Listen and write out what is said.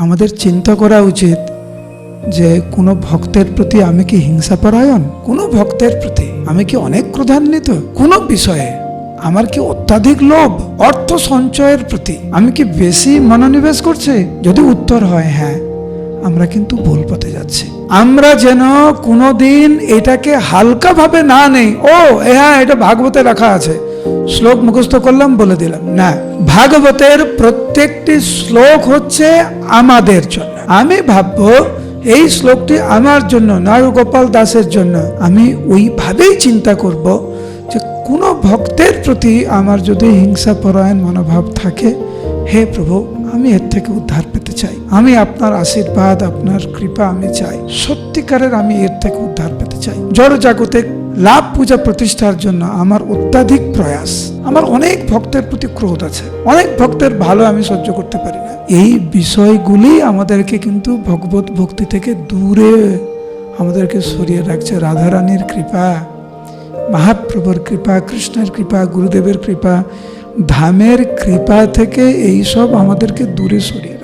আমাদের চিন্তা করা উচিত যে কোনো ভক্তের প্রতি আমি কি হিংসাপরায়ণ, কোনো ভক্তের প্রতি আমি কি অনেক ক্রোধান্বিত, কোনো বিষয়ে আমার কি অত্যাধিক লোভ, অর্থ সঞ্চয়ের প্রতি আমি কি বেশি মনোনিবেশ করছি? যদি উত্তর হয় হ্যাঁ, আমরা কিন্তু ভুল পথে যাচ্ছি। আমরা যেন কোনোদিন এটাকে হালকাভাবে না নেই, ও হ্যাঁ এটা ভাগবতে রাখা আছে, শ্লোক মুখস্থ করলাম বলে দিলাম না। ভাগবতের প্রত্যেকটি শ্লোক হচ্ছে আমাদের জন্য। আমি ভাববো এই শ্লোকটি আমার জন্য, নারুগোপাল দাসের জন্য। আমি ওইভাবেই চিন্তা করব যে কোনো ভক্তের প্রতি আমার যদি হিংসাপরায়ণ মনোভাব থাকে, হে প্রভু আমি এর থেকে উদ্ধার পেতে চাই, আমি আপনার আশীর্বাদ আপনার কৃপা আমি চাই, সত্যিকারের আমি এর থেকে উদ্ধার পেতে চাই। জড় জাগতিক লাভ পূজা প্রতিষ্ঠার জন্য আমার অত্যাধিক প্রয়াস। আমার অনেক ভক্তের প্রতি ক্রোধ আছে, অনেক ভক্তের ভালো আমি সহ্য করতে পারি না। এই বিষয়গুলি আমাদেরকে কিন্তু ভগবত ভক্তি থেকে দূরে আমাদেরকে সরিয়ে রাখছে। রাধারানীর কৃপা, মহাপ্রভুর কৃপা, কৃষ্ণের কৃপা, গুরুদেবের কৃপা, ধামের কৃপা থেকে এই সব আমাদেরকে দূরে সরিয়ে